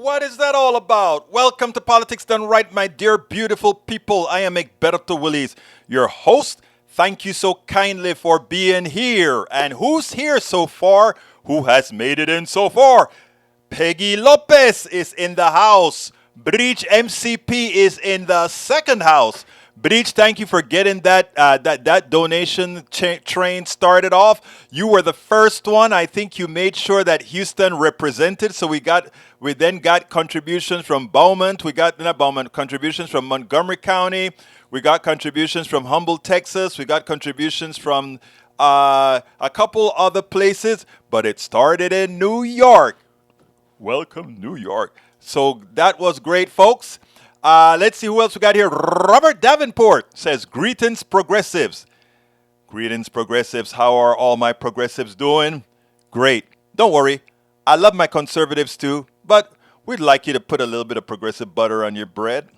What is that all about? Welcome to Politics Done Right, my dear beautiful people. I am Egberto Willis, your host. Thank you so kindly for being here. And who's here so far? Who has made it in so far? Peggy Lopez is in the house. Breach MCP is in the second house. Breach, thank you for getting that donation train started off. You were the first one. I think you made sure that Houston represented. So we then got contributions from Beaumont. We got not Beaumont contributions from Montgomery County. We got contributions from Humboldt, Texas. We got contributions from a couple other places, but it started in New York. Welcome, New York. So that was great, folks. Let's see who else we got here. Robert Davenport says, greetings, progressives. Greetings, progressives. How are all my progressives doing? Great. Don't worry. I love my conservatives too, but we'd like you to put a little bit of progressive butter on your bread.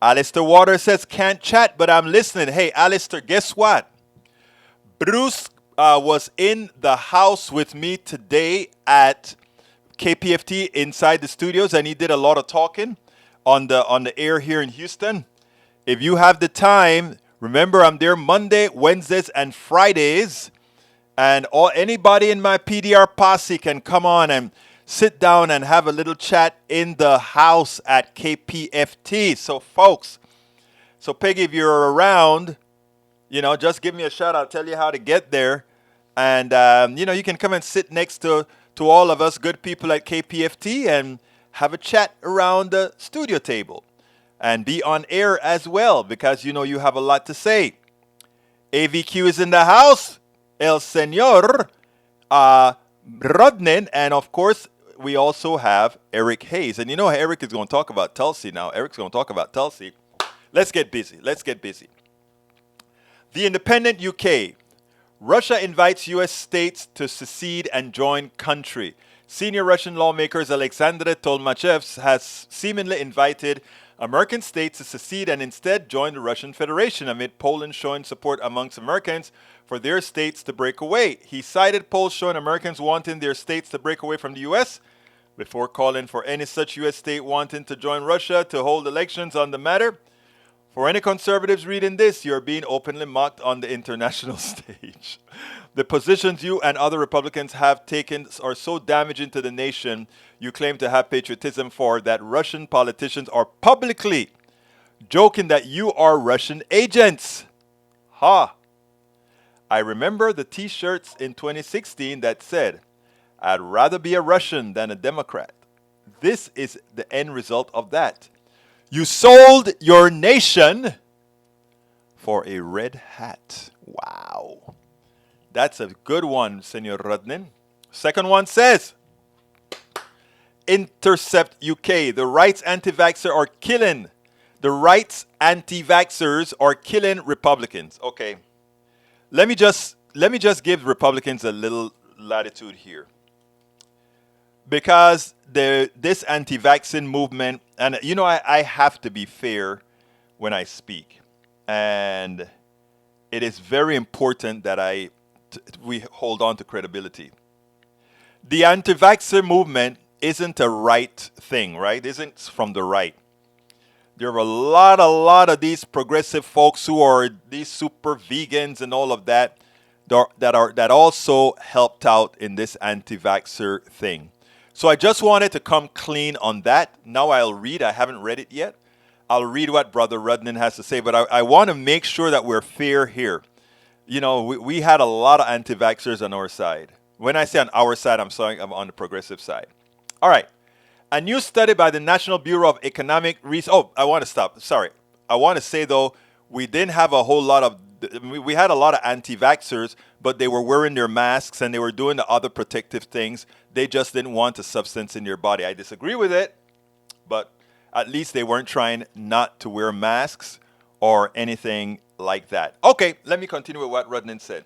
Alistair Waters says, can't chat, but I'm listening. Hey, Alistair, guess what? Bruce was in the house with me today at KPFT inside the studios, and he did a lot of talking on the air here in Houston. If you have the time, remember I'm there Monday, Wednesdays, and Fridays. And anybody in my PDR posse can come on and sit down and have a little chat in the house at KPFT. So folks, Peggy, if you're around, just give me a shout. I'll tell you how to get there. And, you can come and sit next to all of us good people at KPFT and have a chat around the studio table and be on air as well because you have a lot to say. AVQ is in the house. El Senor Rodnin. And of course, we also have Eric Hayes. And Eric is going to talk about Tulsi now. Eric's going to talk about Tulsi. Let's get busy. The Independent UK. Russia invites U.S. states to secede and join country. Senior Russian lawmakers Alexander Tolmachev has seemingly invited American states to secede and instead join the Russian Federation amid Poland showing support amongst Americans for their states to break away. He cited polls showing Americans wanting their states to break away from the U.S. before calling for any such U.S. state wanting to join Russia to hold elections on the matter. For any conservatives reading this, you're being openly mocked on the international stage. The positions you and other Republicans have taken are so damaging to the nation you claim to have patriotism for that Russian politicians are publicly joking that you are Russian agents. Ha! I remember the t-shirts in 2016 that said, I'd rather be a Russian than a Democrat. This is the end result of that. You sold your nation for a red hat. Wow. That's a good one, Senor Rodnin. Second one says, Intercept UK. The rights anti-vaxxers are killing. The rights anti-vaxxers are killing Republicans. Okay. Let me just give Republicans a little latitude here. Because this anti-vaccine movement, and I have to be fair when I speak. And it is very important that we hold on to credibility. The anti-vaxxer movement isn't a right thing, right? Isn't from the right. There are a lot of these progressive folks who are these super vegans and all of that also helped out in this anti-vaxxer thing. So I just wanted to come clean on that. Now I'll read. I haven't read it yet. I'll read what Brother Rudnin has to say. But I want to make sure that we're fair here. We had a lot of anti-vaxxers on our side. When I say on our side, I'm sorry, I'm on the progressive side. All right. A new study by the National Bureau of Economic Research. Oh, I want to stop. Sorry. I want to say, though, we didn't have a whole lot of... We had a lot of anti-vaxxers, but they were wearing their masks and they were doing the other protective things. They just didn't want a substance in their body. I disagree with it, but at least they weren't trying not to wear masks or anything like that. Okay, let me continue with what Rudnin said.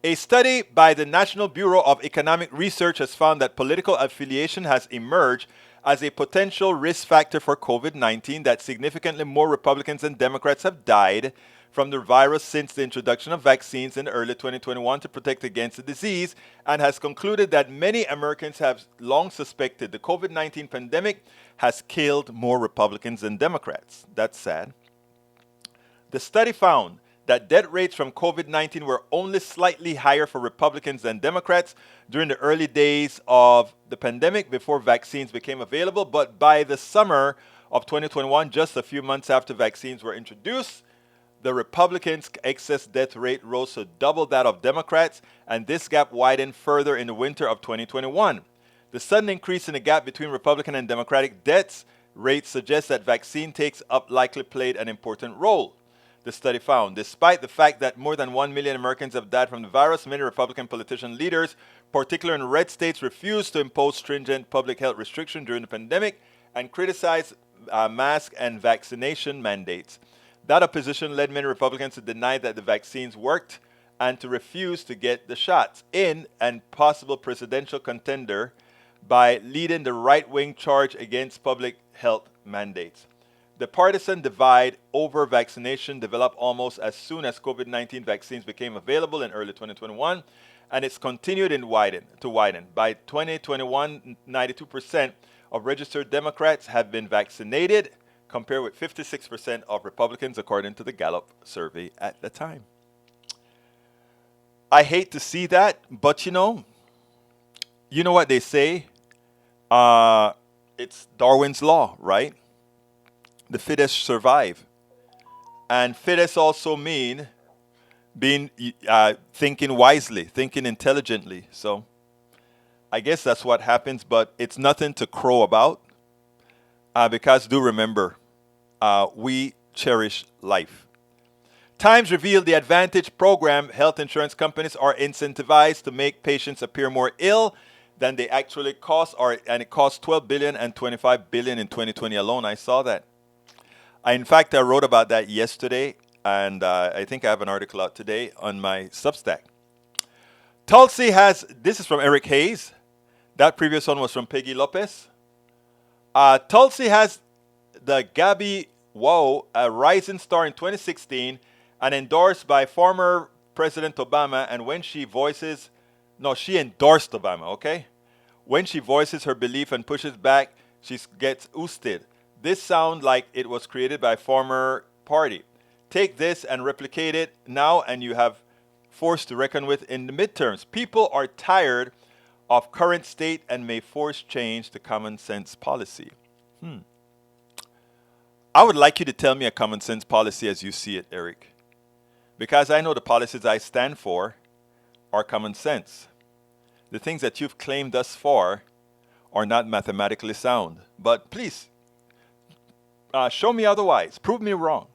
A study by the National Bureau of Economic Research has found that political affiliation has emerged as a potential risk factor for COVID-19, that significantly more Republicans than Democrats have died from the virus since the introduction of vaccines in early 2021 to protect against the disease, and has concluded that many Americans have long suspected the COVID-19 pandemic has killed more Republicans than Democrats. That's sad. The study found that death rates from COVID-19 were only slightly higher for Republicans than Democrats during the early days of the pandemic before vaccines became available, but by the summer of 2021, just a few months after vaccines were introduced, the Republicans' excess death rate rose to double that of Democrats, and this gap widened further in the winter of 2021. The sudden increase in the gap between Republican and Democratic deaths rates suggests that vaccine take-up likely played an important role. The study found, despite the fact that more than 1 million Americans have died from the virus, many Republican politician leaders, particularly in red states, refused to impose stringent public health restrictions during the pandemic and criticized mask and vaccination mandates. That opposition led many Republicans to deny that the vaccines worked and to refuse to get the shots in, and possible presidential contender by leading the right-wing charge against public health mandates. The partisan divide over vaccination developed almost as soon as COVID-19 vaccines became available in early 2021, and it's continued to widen. By 2021, 92% of registered Democrats have been vaccinated, compared with 56% of Republicans, according to the Gallup survey at the time. I hate to see that, but you know what they say? It's Darwin's law, right? The fittest survive. And fittest also mean being thinking wisely, thinking intelligently. So I guess that's what happens, but it's nothing to crow about, because do remember, we cherish life. Times revealed the Advantage program health insurance companies are incentivized to make patients appear more ill than they actually cost, and it costs $12 billion and $25 billion in 2020 alone. I saw that. In fact, I wrote about that yesterday, and I think I have an article out today on my Substack. Tulsi has, this is from Eric Hayes. That previous one was from Peggy Lopez. Tulsi has the Gabby Wow, a rising star in 2016 and endorsed by former President Obama. And when she endorsed Obama, okay? When she voices her belief and pushes back, she gets ousted. This sounds like it was created by a former party. Take this and replicate it now, and you have force to reckon with in the midterms. People are tired of current state and may force change to common sense policy. I would like you to tell me a common sense policy as you see it, Eric. Because I know the policies I stand for are common sense. The things that you've claimed thus far are not mathematically sound. But please, show me otherwise. Prove me wrong.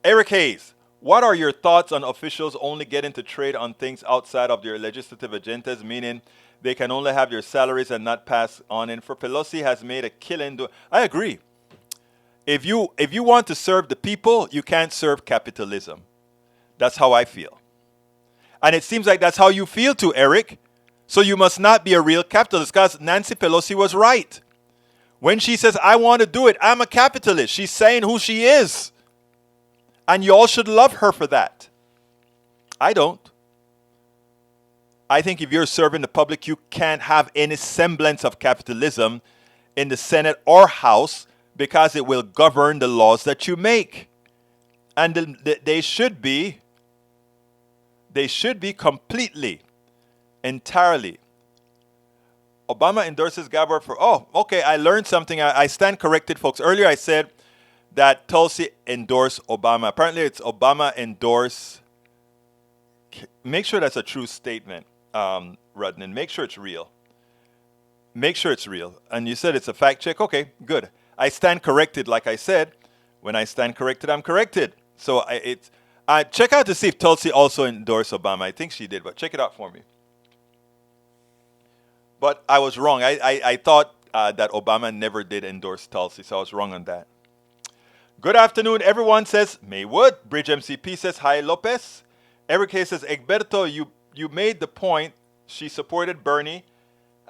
Eric Hayes, what are your thoughts on officials only getting to trade on things outside of their legislative agendas, meaning they can only have your salaries and not pass on in? For Pelosi has made a killing. I agree. If you want to serve the people, you can't serve capitalism. That's how I feel. And it seems like that's how you feel too, Eric. So you must not be a real capitalist, because Nancy Pelosi was right. When she says, I want to do it, I'm a capitalist. She's saying who she is. And you all should love her for that. I don't. I think if you're serving the public, you can't have any semblance of capitalism in the Senate or House, because it will govern the laws that you make. And they should be completely, entirely. Obama endorses Gabor for, okay, I learned something. I stand corrected, folks. Earlier I said that Tulsi endorsed Obama. Apparently it's Obama endorsed. Make sure that's a true statement, Rudnan. Make sure it's real. Make sure it's real. And you said it's a fact check? Okay, good. I stand corrected, like I said. When I stand corrected, I'm corrected. So check out to see if Tulsi also endorsed Obama. I think she did, but check it out for me. But I was wrong. I thought that Obama never did endorse Tulsi, so I was wrong on that. Good afternoon, everyone, says Maywood. Bridge MCP says, hi, Lopez. Eric Hayes says, Egberto, you made the point. She supported Bernie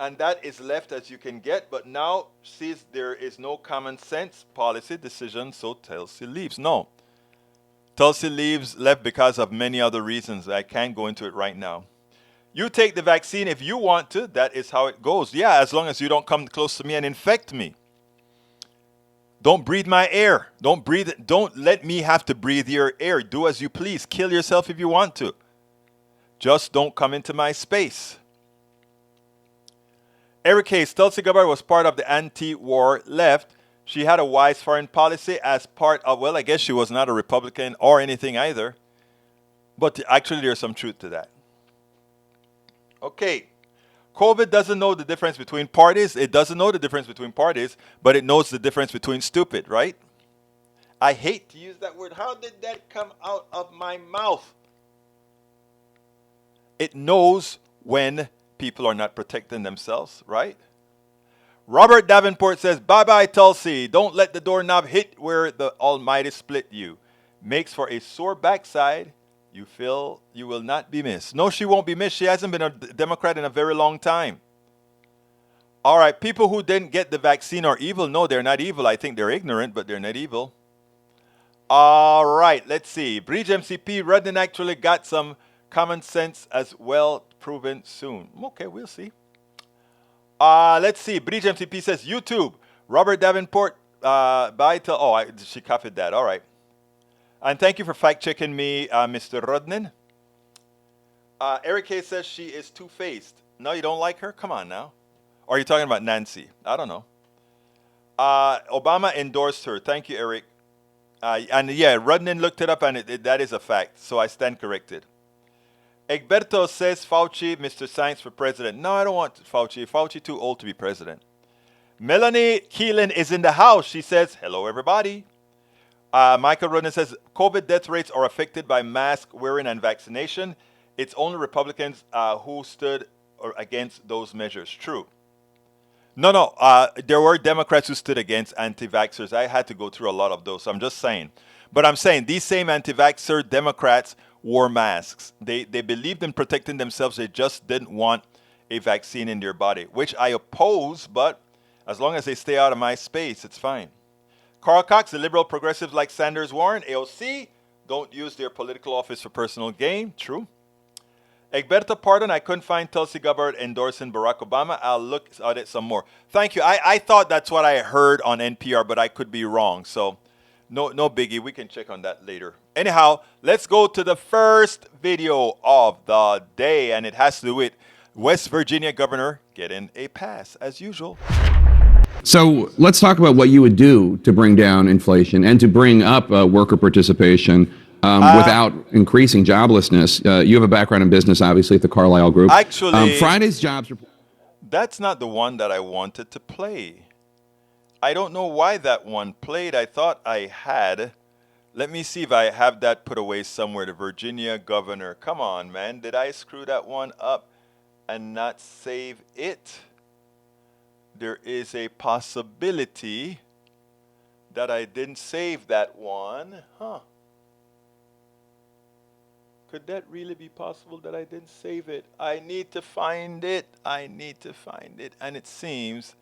And that is left as you can get. But now, sees there is no common sense policy decision, so Tulsi leaves. No. Tulsi leaves left because of many other reasons. I can't go into it right now. You take the vaccine if you want to. That is how it goes. Yeah, as long as you don't come close to me and infect me. Don't breathe my air. Don't let me have to breathe your air. Do as you please. Kill yourself if you want to. Just don't come into my space. Eric Hayes, Tulsi Gabbard was part of the anti-war left. She had a wise foreign policy as part of, well, I guess she was not a Republican or anything either. But actually, there's some truth to that. Okay. COVID doesn't know the difference between parties. It doesn't know the difference between parties, but it knows the difference between stupid, right? I hate to use that word. How did that come out of my mouth? It knows when people are not protecting themselves, right? Robert Davenport says, bye-bye, Tulsi. Don't let the doorknob hit where the Almighty split you. Makes for a sore backside. You feel you will not be missed. No, she won't be missed. She hasn't been a Democrat in a very long time. All right, people who didn't get the vaccine are evil. No, they're not evil. I think they're ignorant, but they're not evil. All right, let's see. Bridge MCP, Rudden actually got some common sense as well, proven soon. Okay, we'll see. Let's see. Bridge MCP says, YouTube. Robert Davenport, bye till... she copied that. All right. And thank you for fact-checking me, Mr. Rodnan. Eric K. says she is two-faced. No, you don't like her? Come on now. Or are you talking about Nancy? I don't know. Obama endorsed her. Thank you, Eric. And yeah, Rodnan looked it up, and that is a fact. So I stand corrected. Egberto says Fauci, Mr. Science for president. No, I don't want Fauci. Fauci too old to be president. Melanie Keelan is in the house. She says, hello, everybody. Michael Rodnan says, COVID death rates are affected by mask wearing and vaccination. It's only Republicans who stood against those measures. True. No. There were Democrats who stood against anti-vaxxers. I had to go through a lot of those. So I'm just saying. But I'm saying these same anti-vaxxer Democrats wore masks. They believed in protecting themselves. They just didn't want a vaccine in their body, which I oppose. But as long as they stay out of my space, it's fine. Carl Cox, the liberal progressives like Sanders Warren, AOC, don't use their political office for personal gain. True. Egberto, pardon, I couldn't find Tulsi Gabbard endorsing Barack Obama. I'll look at it some more. Thank you. I thought that's what I heard on NPR, but I could be wrong. So no biggie. We can check on that later. Anyhow, let's go to the first video of the day, and it has to do with West Virginia governor getting a pass, as usual. So let's talk about what you would do to bring down inflation and to bring up worker participation without increasing joblessness. You have a background in business, obviously, at the Carlyle Group. Actually, Friday's jobs report. That's not the one that I wanted to play. I don't know why that one played. I thought I had. Let me see if I have that put away somewhere. The Virginia governor. Come on, man. Did I screw that one up and not save it? There is a possibility that I didn't save that one. Could that really be possible that I didn't save it? I need to find it. And it seems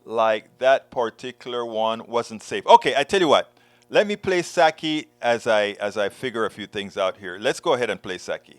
like that particular one wasn't saved. Okay, I tell you what. Let me play Psaki as I figure a few things out here. Let's go ahead and play Psaki.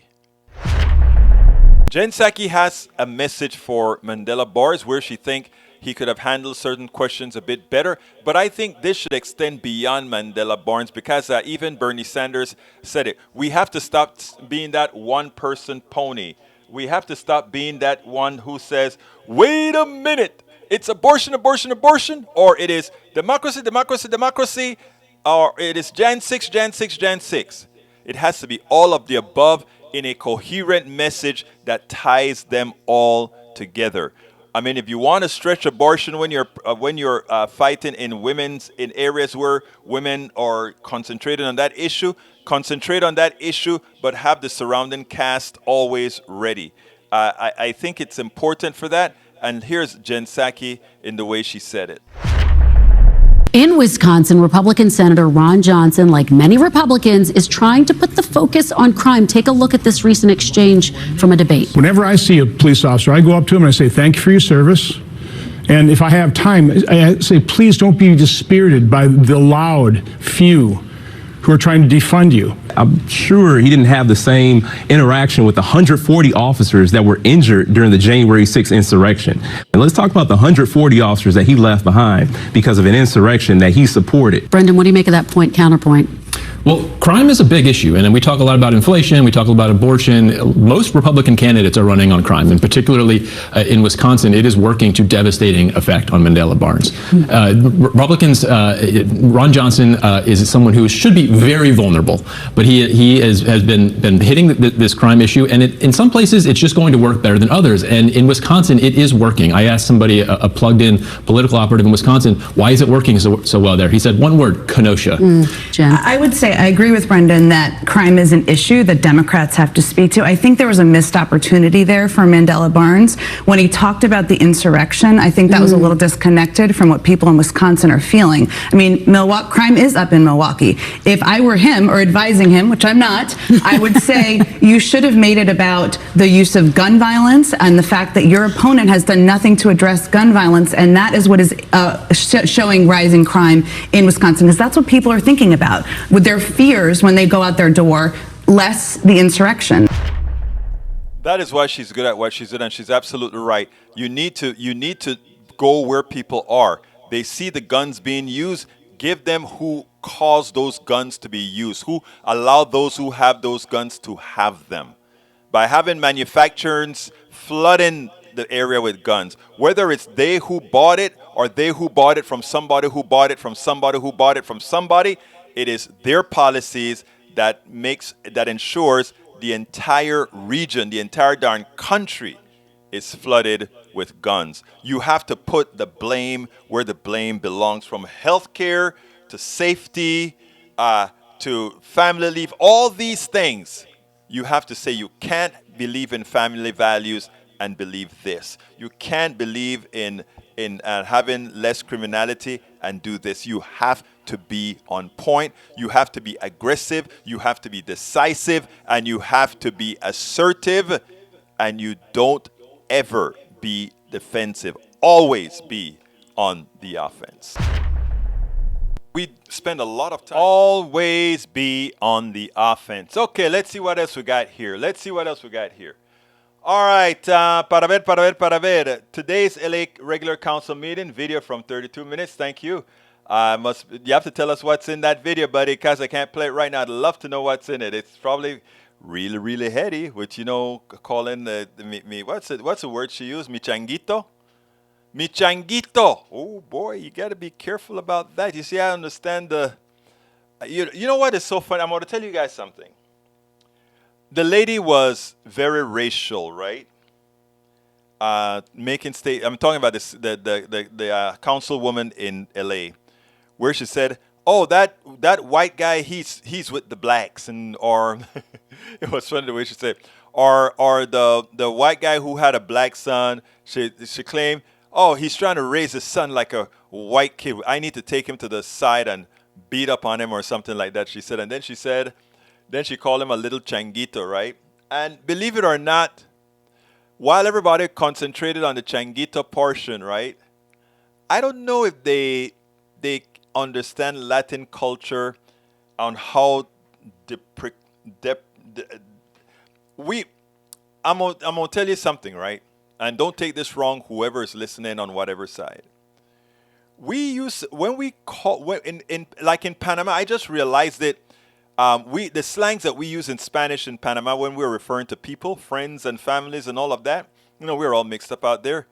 Jen Psaki has a message for Mandela Barnes where she thinks he could have handled certain questions a bit better. But I think this should extend beyond Mandela Barnes because even Bernie Sanders said it. We have to stop being that one-person pony. We have to stop being that one who says, wait a minute, it's abortion, abortion, abortion, or it is democracy, democracy, democracy, or it is Jan 6, Jan 6, Jan 6. It has to be all of the above in a coherent message that ties them all together. I mean, if you want to stretch abortion when you're fighting in areas where women are concentrated on that issue, concentrate on that issue, but have the surrounding cast always ready. I think it's important for that. And here's Jen Psaki in the way she said it. In Wisconsin, Republican Senator Ron Johnson, like many Republicans, is trying to put the focus on crime. Take a look at this recent exchange from a debate. Whenever I see a police officer, I go up to him and I say, thank you for your service. And if I have time, I say, please don't be dispirited by the loud few who are trying to defund you. I'm sure he didn't have the same interaction with the 140 officers that were injured during the January 6th insurrection. And let's talk about the 140 officers that he left behind because of an insurrection that he supported. Brendan, what do you make of that point, counterpoint? Well, crime is a big issue, and we talk a lot about inflation, we talk about abortion. Most Republican candidates are running on crime, and particularly in Wisconsin, it is working to devastating effect on Mandela Barnes. Republicans, Ron Johnson is someone who should be very vulnerable, but he has been hitting this crime issue, and in some places it's just going to work better than others. And in Wisconsin, it is working. I asked somebody, a plugged-in political operative in Wisconsin, why is it working so well there? He said one word: kenosha. Jen? I would say I agree with Brendan that crime is an issue that Democrats have to speak to. I think there was a missed opportunity there for Mandela Barnes. When he talked about the insurrection, I think that was a little disconnected from what people in Wisconsin are feeling. I mean, crime is up in Milwaukee. If I were him or advising him, which I'm not, I would say you should have made it about the use of gun violence and the fact that your opponent has done nothing to address gun violence, and that is what is showing rising crime in Wisconsin, because that's what people are thinking about with their fears when they go out their door, less the insurrection. That is why she's good at what she's doing, and she's absolutely right. You need to go where people are. They see the guns being used. Give them who caused those guns to be used, who allowed those who have those guns to have them. By having manufacturers flooding the area with guns, whether it's they who bought it or they who bought it from somebody who bought it from somebody who bought it from somebody, it is their policies that ensures the entire region, the entire darn country is flooded with guns. You have to put the blame where the blame belongs, from healthcare to safety to family leave, all these things. You have to say you can't believe in family values and believe this. You can't believe in having less criminality and do this. You have to be on point. You have to be aggressive. You have to be decisive, and you have to be assertive. And you don't ever be defensive. Always be on the offense. We spend a lot of time. Always be on the offense. Okay, let's see what else we got here. All right, para ver. Today's LA regular council meeting video from 32 minutes. Thank you. You have to tell us what's in that video, buddy, because I can't play it right now. I'd love to know what's in it. It's probably really, really heady, which, calling what's the word she used? Mi changuito? Oh boy, you got to be careful about that. You see, I understand you know what is so funny? I'm going to tell you guys something. The lady was very racial, right? I'm talking about this the councilwoman in LA, where she said, "Oh, that white guy, he's with the blacks," or it was funny the way she said, or the white guy who had a black son. She claimed, "Oh, he's trying to raise his son like a white kid. I need to take him to the side and beat up on him," or something like that. She said, and then she called him a little changuito, right? And believe it or not, while everybody concentrated on the changuito portion, right? I don't know if they understand Latin culture on how I'm gonna tell you something, right? And don't take this wrong, whoever is listening on whatever side. Like in Panama, I just realized it. The slangs that we use in Spanish in Panama when we're referring to people, friends and families and all of that, we're all mixed up out there.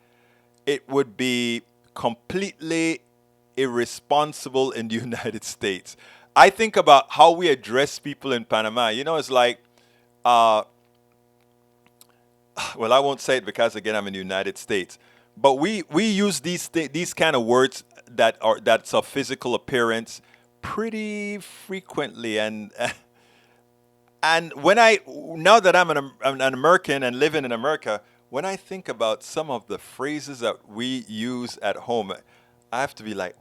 It would be completely irresponsible in the United States. I think about how we address people in Panama. It's like, well, I won't say it because, again, I'm in the United States. But we use these kind of words that's of physical appearance pretty frequently, and now that I'm an American and living in America, when I think about some of the phrases that we use at home, I have to be like,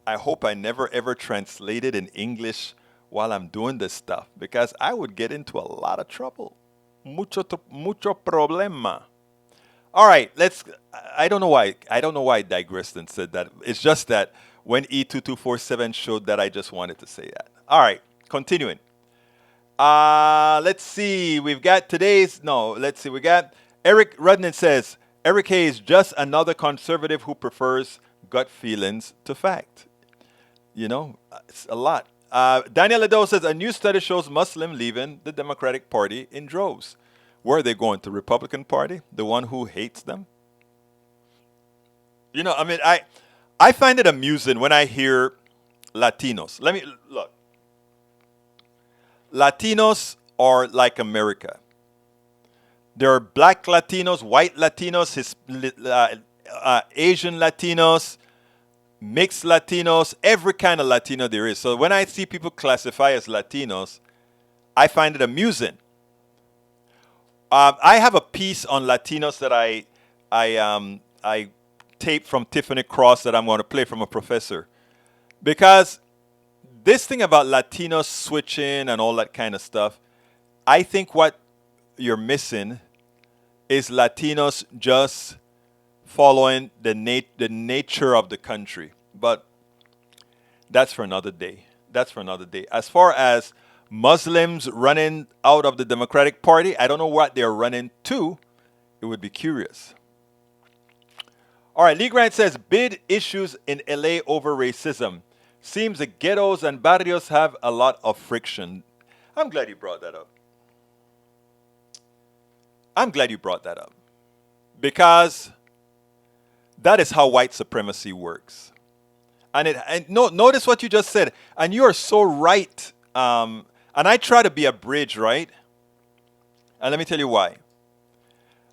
I hope I never ever translate it in English while I'm doing this stuff because I would get into a lot of trouble. Mucho problema. All right, let's. I don't know why. I don't know why I digressed and said that. It's just that when E2247 showed that, I just wanted to say that. All right, continuing. Let's see. We've got today's. No, let's see. We got Eric Rudnan says Eric Hayes just another conservative who prefers gut feelings to fact. You know, it's a lot. Daniel Ledo says a new study shows Muslim leaving the Democratic Party in droves. Where are they going to? Republican Party, the one who hates them. You know, I mean, I find it amusing when I hear Latinos. Let me look. Latinos are like America. There are black Latinos, white Latinos, Asian Latinos, mixed Latinos, every kind of Latino there is. So when I see people classify as Latinos, I find it amusing. I have a piece on Latinos that I taped from Tiffany Cross that I'm going to play from a professor. Because this thing about Latinos switching and all that kind of stuff, I think what you're missing is Latinos just following the nature of the country. But that's for another day. That's for another day. As far as Muslims running out of the Democratic Party, I don't know what they're running to. It would be curious. All right, Lee Grant says, bid issues in LA over racism. Seems the ghettos and barrios have a lot of friction. I'm glad you brought that up. I'm glad you brought that up. Because that is how white supremacy works. Notice what you just said. And you are so right. And I try to be a bridge, right? And let me tell you why.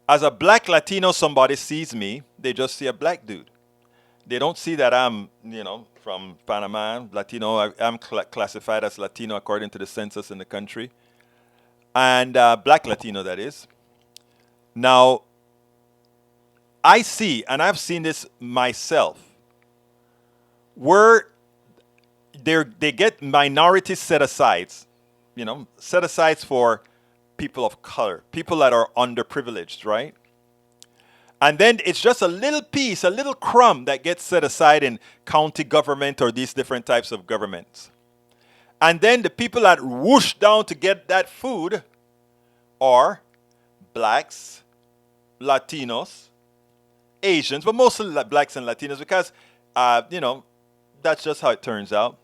As a black Latino, somebody sees me, they just see a black dude. They don't see that I'm, from Panama, Latino. I'm classified as Latino according to the census in the country. And black Latino, that is. Now, I see, and I've seen this myself, where they get minority set-asides, set-asides for people of color, people that are underprivileged, right? And then it's just a little piece, a little crumb that gets set aside in county government or these different types of governments. And then the people that whoosh down to get that food are blacks, Latinos, Asians, but mostly blacks and Latinos because, that's just how it turns out.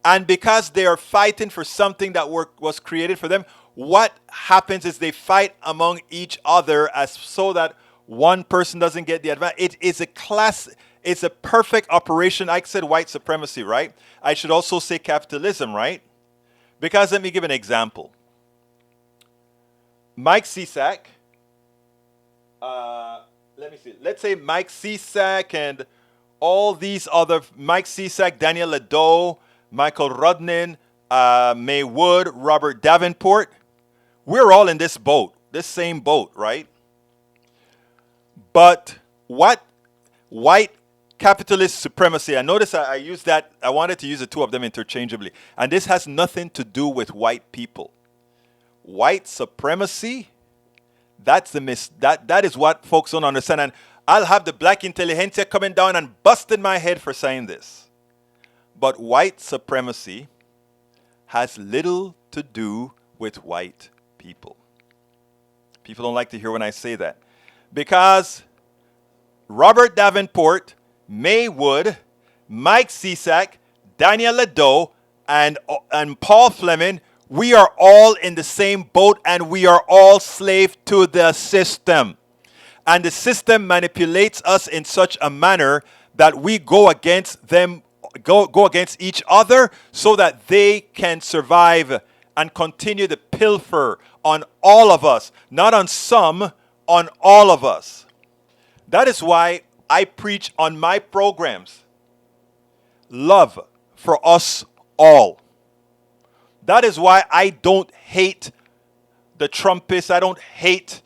And because they are fighting for something that was created for them, what happens is they fight among each other as so that one person doesn't get the advantage. It's a perfect operation. I said white supremacy, right? I should also say capitalism, right? Because let me give an example. Mike Cisak, let me see. Let's say Mike Cisak and all these other, Mike Cisak, Daniel Ledo, Michael Rudnan, May Wood, Robert Davenport. We're all in this boat, this same boat, right? But what white capitalist supremacy, I notice I use that, I wanted to use the two of them interchangeably. And this has nothing to do with white people. White supremacy, that is what folks don't understand. And I'll have the black intelligentsia coming down and busting my head for saying this. But white supremacy has little to do with white people. People don't like to hear when I say that. Because Robert Davenport, May Wood, Mike Cisak, Daniel Ledo, and Paul Fleming, we are all in the same boat and we are all slave to the system. And the system manipulates us in such a manner that we go against them, go against each other so that they can survive and continue to pilfer on all of us, not on some, on all of us. That is why I preach on my programs love for us all. That is why I don't hate the Trumpists. I don't hate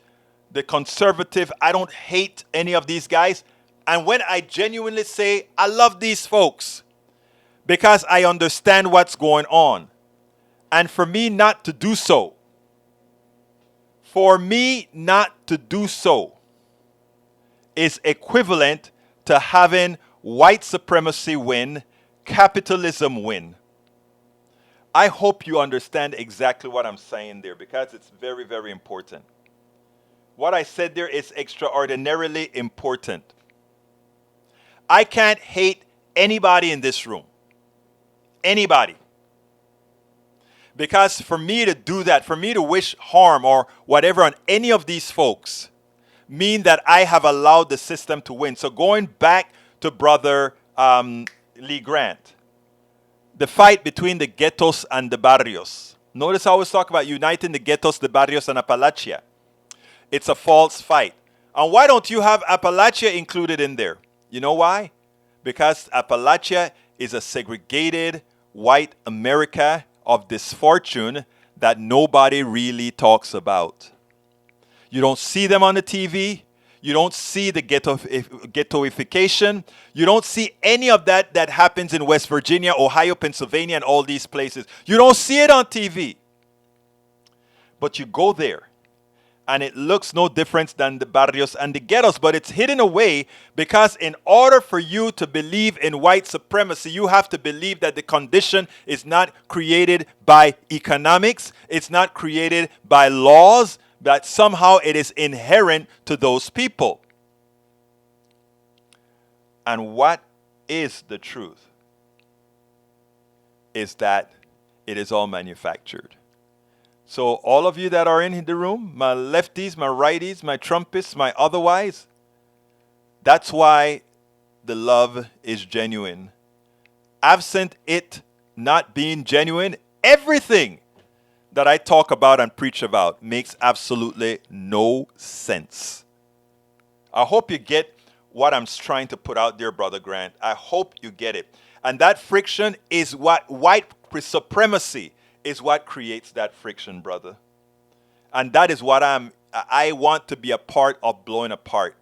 the conservative. I don't hate any of these guys. And when I genuinely say I love these folks, because I understand what's going on. And for me not to do so, is equivalent to having white supremacy win, capitalism win. I hope you understand exactly what I'm saying there, because it's very, very important. What I said there is extraordinarily important. I can't hate anybody in this room. Anybody. Because for me to do that, for me to wish harm or whatever on any of these folks, mean that I have allowed the system to win. So going back to Brother Lee Grant, the fight between the ghettos and the barrios. Notice I always talk about uniting the ghettos, the barrios, and Appalachia. It's a false fight. And why don't you have Appalachia included in there? You know why? Because Appalachia is a segregated white America of dysfortune that nobody really talks about. You don't see them on the TV. You don't see the ghettoification. You don't see any of that happens in West Virginia, Ohio, Pennsylvania, and all these places. You don't see it on TV. But you go there, and it looks no different than the barrios and the ghettos, but it's hidden away because in order for you to believe in white supremacy, you have to believe that the condition is not created by economics, it's not created by laws, that somehow it is inherent to those people. And what is the truth? Is that it is all manufactured. So all of you that are in the room, my lefties, my righties, my Trumpists, my otherwise, that's why the love is genuine. Absent it not being genuine, everything that I talk about and preach about makes absolutely no sense. I hope you get what I'm trying to put out there, Brother Grant. I hope you get it. And that friction is what white supremacy is what creates that friction, brother. And that is what I want to be a part of blowing apart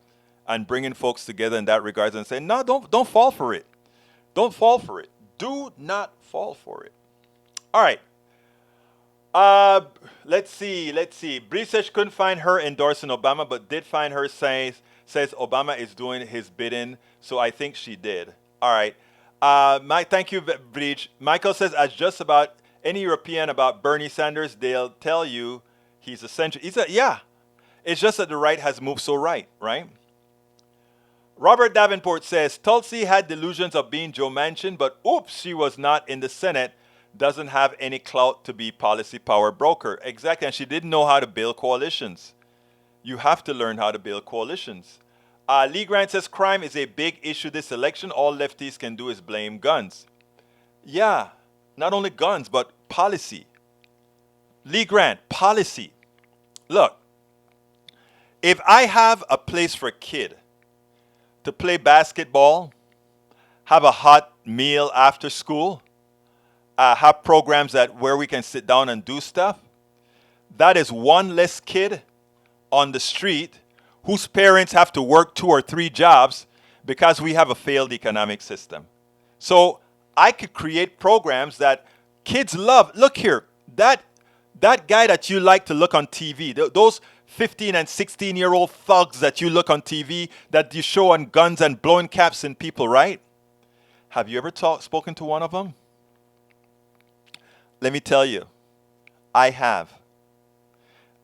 and bringing folks together in that regard and saying, no, don't fall for it. Don't fall for it. Do not fall for it. All right. Let's see. Bree says she couldn't find her endorsing Obama, but did find her says Obama is doing his bidding. So I think she did. All right. Thank you, Breach. Michael says, as just about any European about Bernie Sanders, they'll tell you he's a centrist. Yeah. It's just that the right has moved so right? Robert Davenport says, Tulsi had delusions of being Joe Manchin, but oops, she was not in the Senate. Doesn't have any clout to be policy power broker. Exactly, and she didn't know how to build coalitions. You have to learn how to build coalitions. Lee Grant says, crime is a big issue this election. All lefties can do is blame guns. Yeah, not only guns, but policy. Lee Grant, policy. Look, if I have a place for a kid to play basketball, have a hot meal after school, have programs where we can sit down and do stuff, that is one less kid on the street whose parents have to work 2 or 3 jobs because we have a failed economic system. So I could create programs that kids love. Look here, that guy that you like to look on TV, those 15 and 16-year-old thugs that you look on TV, that you show on guns and blowing caps in people, right? Have you ever spoken to one of them? Let me tell you, I have.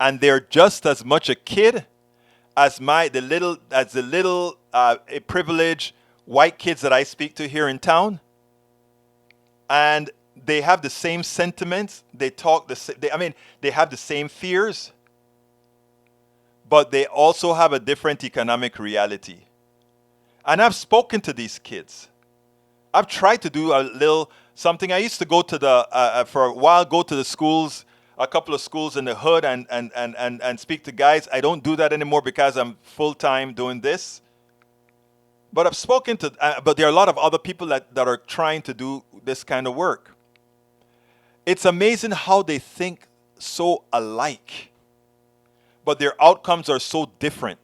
And they're just as much a kid as the little privileged white kids that I speak to here in town. And they have the same sentiments. They have the same fears. But they also have a different economic reality. And I've spoken to these kids. I've tried to do a little something. I used to go to for a while, go to the schools, a couple of schools in the hood and speak to guys. I don't do that anymore because I'm full-time doing this. But I've spoken to, but there are a lot of other people that are trying to do this kind of work. It's amazing how they think so alike, but their outcomes are so different.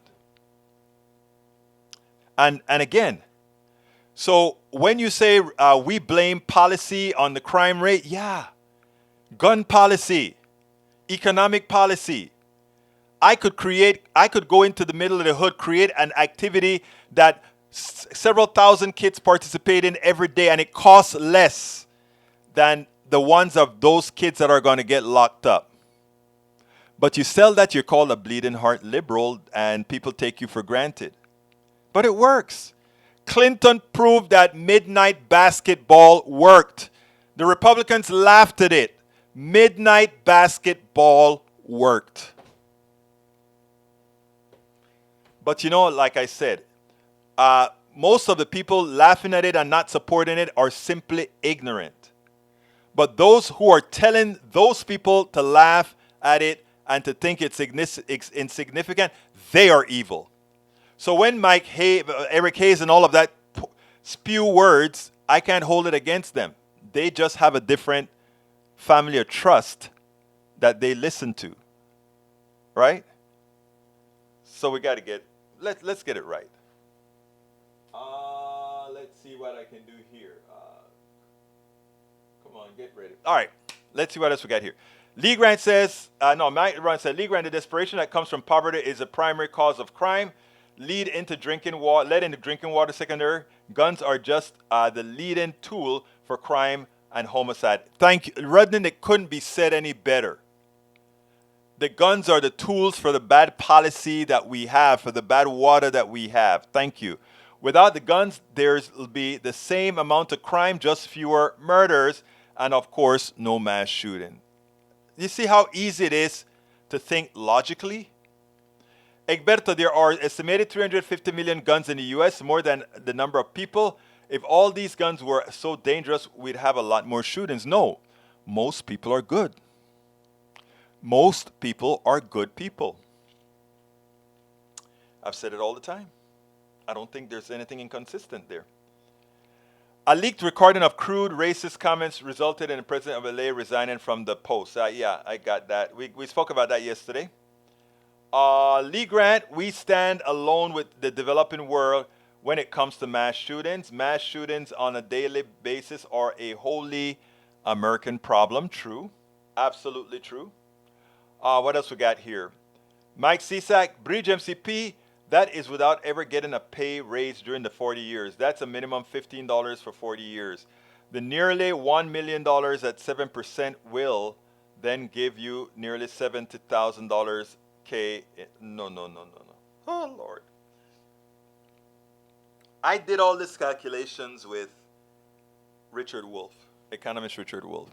And again, so when you say we blame policy on the crime rate, yeah, gun policy, economic policy. I could go into the middle of the hood, create an activity that several thousand kids participate in every day, and it costs less than the ones of those kids that are going to get locked up. But you sell that, you're called a bleeding heart liberal, and people take you for granted. But it works. Clinton proved that midnight basketball worked. The Republicans laughed at it. Midnight basketball worked. But you know, like I said, most of the people laughing at it and not supporting it are simply ignorant. But those who are telling those people to laugh at it and to think it's insignificant, they are evil. So when Eric Hayes and all of that spew words, I can't hold it against them. They just have a different family of trust that they listen to. Right? So we got to let's get it right. Let's see what I can do here. Come on, get ready. All right, let's see what else we got here. Lee Grant says, Mike Grant said, Lee Grant, the desperation that comes from poverty is a primary cause of crime. Led into drinking water secondary. Guns are just the lead-in tool for crime and homicide. Thank you, Rudnin. It couldn't be said any better. The guns are the tools for the bad policy that we have, for the bad water that we have. Thank you. Without the guns, there'll be the same amount of crime, just fewer murders, and of course, no mass shooting. You see how easy it is to think logically? Egberto, there are estimated 350 million guns in the U.S., more than the number of people. If all these guns were so dangerous, we'd have a lot more shootings. No, most people are good. Most people are good people. I've said it all the time. I don't think there's anything inconsistent there. A leaked recording of crude racist comments resulted in the president of LA resigning from the post. Yeah, I got that. We spoke about that yesterday. Lee Grant, we stand alone with the developing world when it comes to mass shootings. Mass shootings on a daily basis are a wholly American problem. True. Absolutely true. What else we got here? Mike Cisak, Bridge MCP, that is without ever getting a pay raise during the 40 years. That's a minimum $15 for 40 years. The nearly $1 million at 7% will then give you nearly $70,000 K. No. Oh, Lord. I did all these calculations with Richard Wolff, economist Richard Wolff.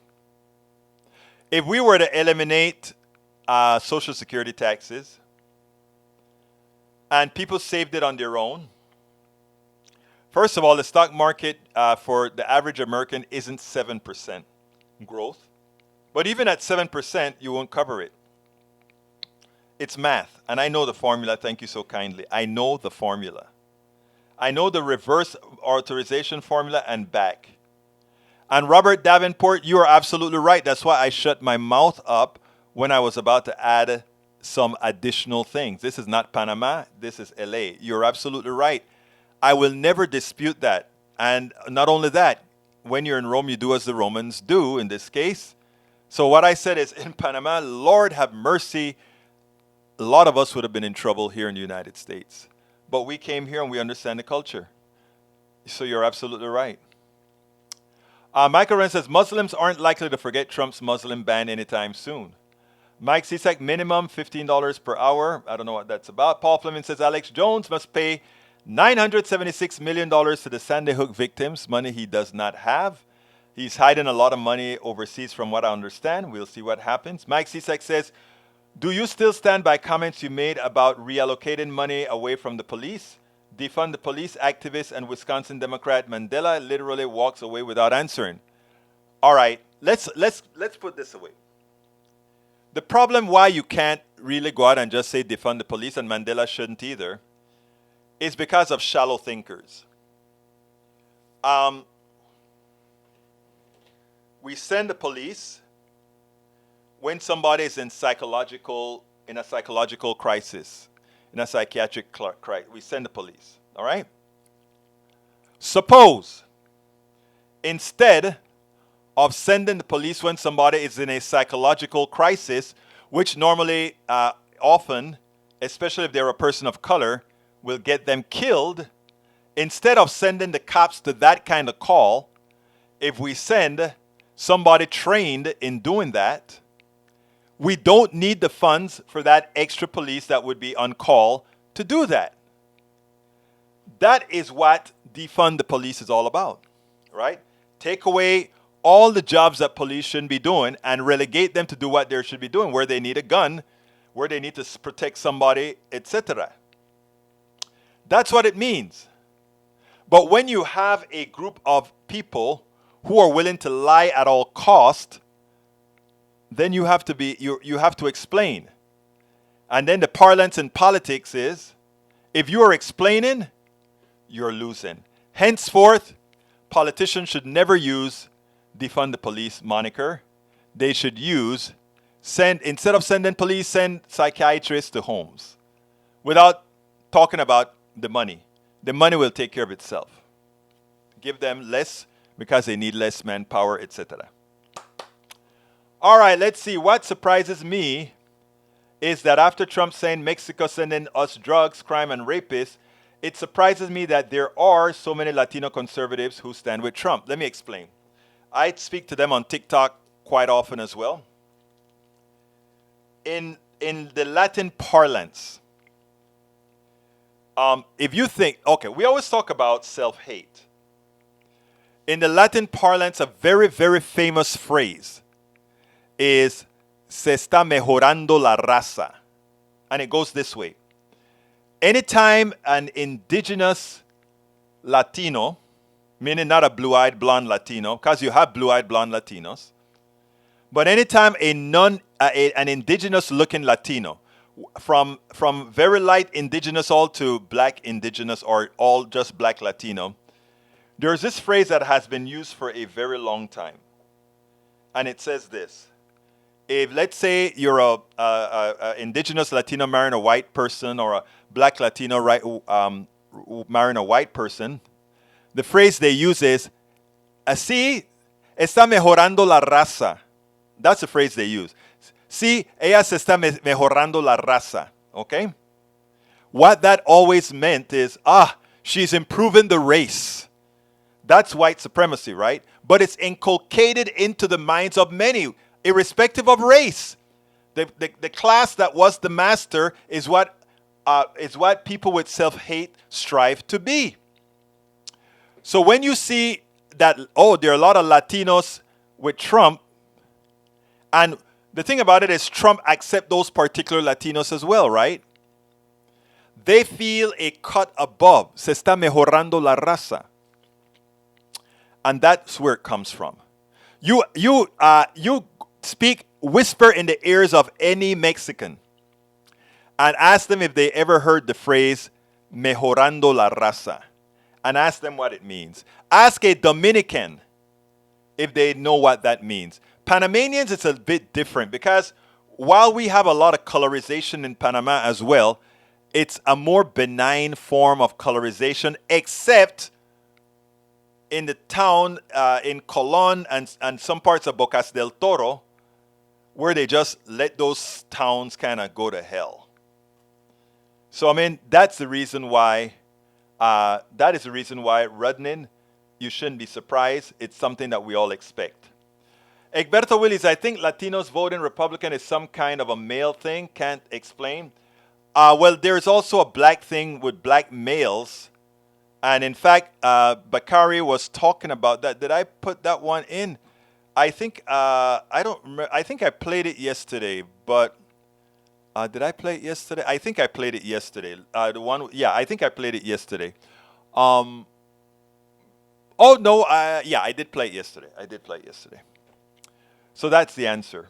If we were to eliminate Social Security taxes and people saved it on their own, first of all, the stock market for the average American isn't 7% growth. But even at 7%, you won't cover it. It's math. And I know the formula. Thank you so kindly. I know the formula. I know the reverse authorization formula and back. And Robert Davenport, you are absolutely right. That's why I shut my mouth up when I was about to add some additional things. This is not Panama. This is LA. You're absolutely right. I will never dispute that. And not only that, when you're in Rome, you do as the Romans do in this case. So what I said is, in Panama, Lord have mercy, a lot of us would have been in trouble here in the United States. But we came here and we understand the culture. So you're absolutely right. Michael Wren says, Muslims aren't likely to forget Trump's Muslim ban anytime soon. Mike Cisak, minimum $15 per hour. I don't know what that's about. Paul Fleming says, Alex Jones must pay $976 million to the Sandy Hook victims, money he does not have. He's hiding a lot of money overseas from what I understand. We'll see what happens. Mike Cisak says, do you still stand by comments you made about reallocating money away from the police? Defund the police activist and Wisconsin Democrat Mandela literally walks away without answering. All right, let's put this away. The problem why you can't really go out and just say defund the police, and Mandela shouldn't either, is because of shallow thinkers. We send the police when somebody is in a psychological crisis, in a psychiatric crisis. We send the police, all right? Suppose instead of sending the police when somebody is in a psychological crisis, which normally, often, especially if they're a person of color, will get them killed, instead of sending the cops to that kind of call, if we send somebody trained in doing that, we don't need the funds for that extra police that would be on call to do that. That is what defund the police is all about, right? Take away all the jobs that police shouldn't be doing and relegate them to do what they should be doing, where they need a gun, where they need to protect somebody, etc. That's what it means. But when you have a group of people who are willing to lie at all cost, then you have to explain. And then the parlance in politics is, if you are explaining, you're losing. Henceforth, politicians should never use defund the police moniker. They should use instead of sending police, send psychiatrists to homes without talking about the money. The money will take care of itself. Give them less because they need less manpower, etc. All right, let's see. What surprises me is that after Trump saying Mexico sending us drugs, crime, and rapists, it surprises me that there are so many Latino conservatives who stand with Trump. Let me explain. I speak to them on TikTok quite often as well. In the Latin parlance, if you think, okay, we always talk about self-hate. In the Latin parlance, a very, very famous phrase is "se está mejorando la raza." And it goes this way. Anytime an indigenous Latino, meaning not a blue-eyed blonde Latino, because you have blue-eyed blonde Latinos, but anytime an indigenous-looking Latino, from very light indigenous all to black indigenous or all just black Latino, there's this phrase that has been used for a very long time. And it says this. If, let's say, you're a indigenous Latino marrying a white person, or a black Latino marrying a white person, the phrase they use is, así está mejorando la raza. That's the phrase they use. Sí, ella se está mejorando la raza. Okay? What that always meant is, she's improving the race. That's white supremacy, right? But it's inculcated into the minds of many, irrespective of race. The class that was the master is what people with self-hate strive to be. So when you see that, there are a lot of Latinos with Trump, and the thing about it is Trump accepts those particular Latinos as well, right? They feel a cut above. Se está mejorando la raza. And that's where it comes from. You whisper in the ears of any Mexican and ask them if they ever heard the phrase mejorando la raza, and ask them what it means. Ask a Dominican if they know what that means. Panamanians, it's a bit different because while we have a lot of colorization in Panama as well, it's a more benign form of colorization, except in the town in Colón and some parts of Bocas del Toro, where they just let those towns kind of go to hell. So, I mean, that's the reason why, Rudnin, you shouldn't be surprised. It's something that we all expect. Egberto Willis, I think Latinos voting Republican is some kind of a male thing. Can't explain. Well, there's also a black thing with black males. And in fact, Bakari was talking about that. Did I put that one in? I think, I don't remember. I think I played it yesterday, but did I play it yesterday? I think I played it yesterday. I think I played it yesterday. I did play it yesterday. So that's the answer.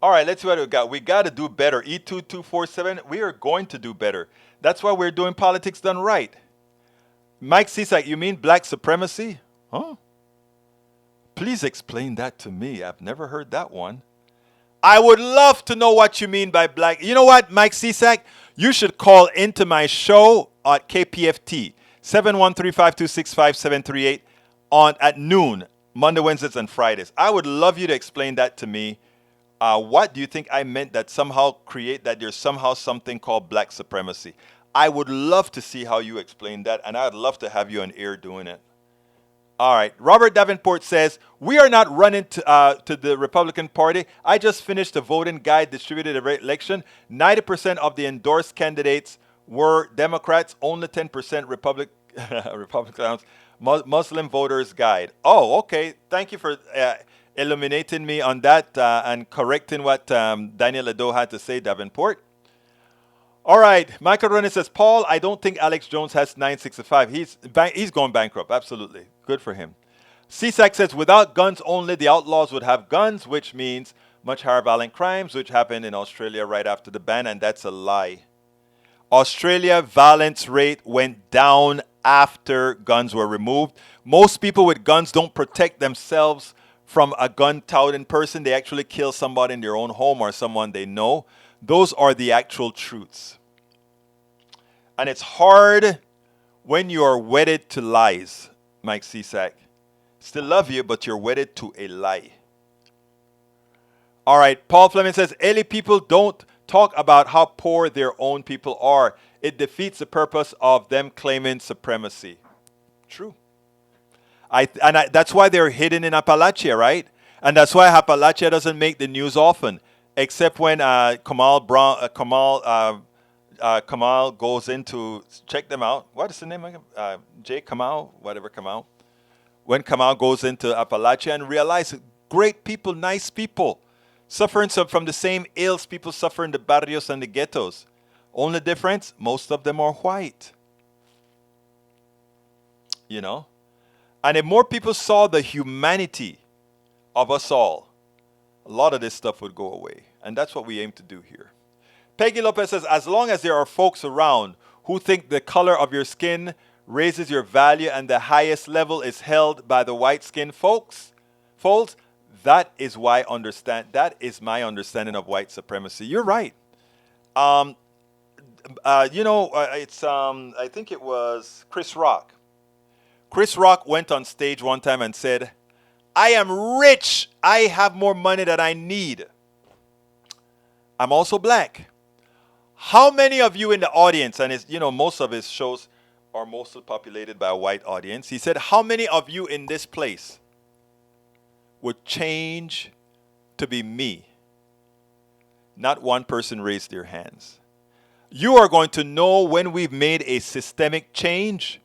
All right, let's see what we got. We got to do better. E2247, we are going to do better. That's why we're doing politics done right. Mike Cisak, you mean black supremacy? Huh? Please explain that to me. I've never heard that one. I would love to know what you mean by black. You know what, Mike Cisak? You should call into my show at KPFT, 713-526-5738. on at noon, Monday, Wednesdays, and Fridays. I would love you to explain that to me. What do you think I meant that somehow create that there's somehow something called black supremacy? I would love to see how you explain that, and I'd love to have you on air doing it. All right. Robert Davenport says, we are not running to the Republican Party. I just finished the voting guide distributed at the election. 90% of the endorsed candidates were Democrats, only 10% Republicans. Muslim voters guide. Oh, okay. Thank you for illuminating me on that and correcting what Daniel Ledo had to say, Davenport. All right. Michael Ronan says, Paul, I don't think Alex Jones has 965. He's going bankrupt. Absolutely. Good for him. CSAC says, without guns only, the outlaws would have guns, which means much higher violent crimes, which happened in Australia right after the ban, and that's a lie. Australia violence rate went down after guns were removed. Most people with guns don't protect themselves from a gun-toting person. They actually kill somebody in their own home or someone they know. Those are the actual truths. And it's hard when you are wedded to lies, Mike Cisak. Still love you, but you're wedded to a lie. All right, Paul Fleming says, LA people don't talk about how poor their own people are. It defeats the purpose of them claiming supremacy. True. That's why they're hidden in Appalachia, right? And that's why Appalachia doesn't make the news often, except when Kamal goes in to check them out. What is the name again? Jay Kamal, whatever Kamal. When Kamal goes into Appalachia and realizes great people, nice people, suffering from the same ills people suffer in the barrios and the ghettos. Only difference, most of them are white. You know? And if more people saw the humanity of us all, a lot of this stuff would go away. And that's what we aim to do here. Peggy Lopez says, as long as there are folks around who think the color of your skin raises your value and the highest level is held by the white skin folks, that is my understanding of white supremacy. You're right. I think it was Chris Rock. Chris Rock went on stage one time and said, I am rich. I have more money than I need. I'm also black. How many of you in the audience, and most of his shows are mostly populated by a white audience. He said, how many of you in this place would change to be me? Not one person raised their hands. You are going to know when we've made a systemic change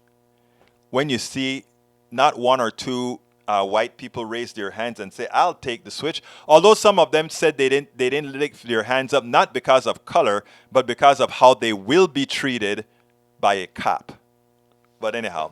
when you see not one or two white people raise their hands and say, I'll take the switch. Although some of them said they didn't lift their hands up, not because of color, but because of how they will be treated by a cop. But anyhow,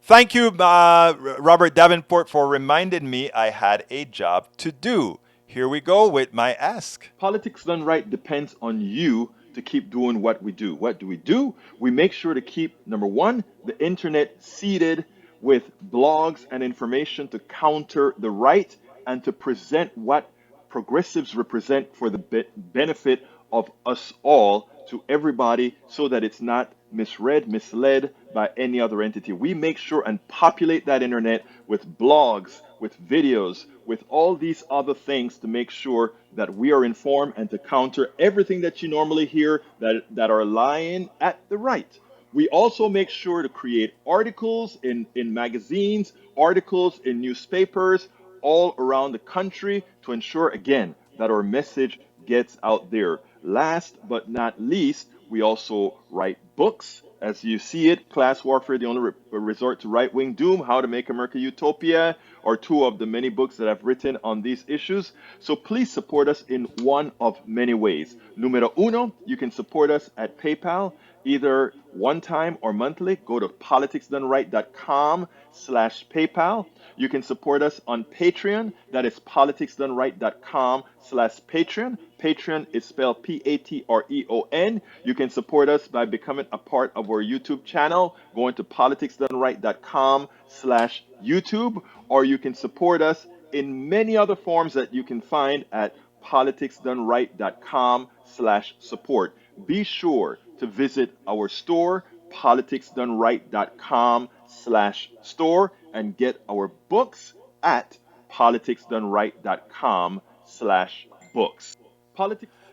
thank you, Robert Davenport, for reminding me I had a job to do. Here we go with my ask. Politics Done Right depends on you to keep doing what we do. What do? We make sure to keep, number one, the internet seeded with blogs and information to counter the right and to present what progressives represent for the benefit of us all to everybody so that it's not misread, misled by any other entity. We make sure and populate that internet with blogs, with videos, with all these other things to make sure that we are informed and to counter everything that you normally hear that are lying at the right. We also make sure to create articles in magazines, articles in newspapers all around the country to ensure, again, that our message gets out there. Last but not least, we also write books. As you see it, Class Warfare, the only resort to right-wing doom, How to Make America Utopia, are two of the many books that I've written on these issues. So please support us in one of many ways. Numero uno, you can support us at PayPal, either one time or monthly. Go to politicsdoneright.com/PayPal. You can support us on Patreon. That is politicsdoneright.com/Patreon. Patreon is spelled Patreon. You can support us by becoming a part of our YouTube channel, going to politicsdoneright.com/YouTube, or you can support us in many other forms that you can find at politicsdoneright.com/support. Be sure to visit our store, politicsdoneright.com/store and get our books at politicsdoneright.com/books.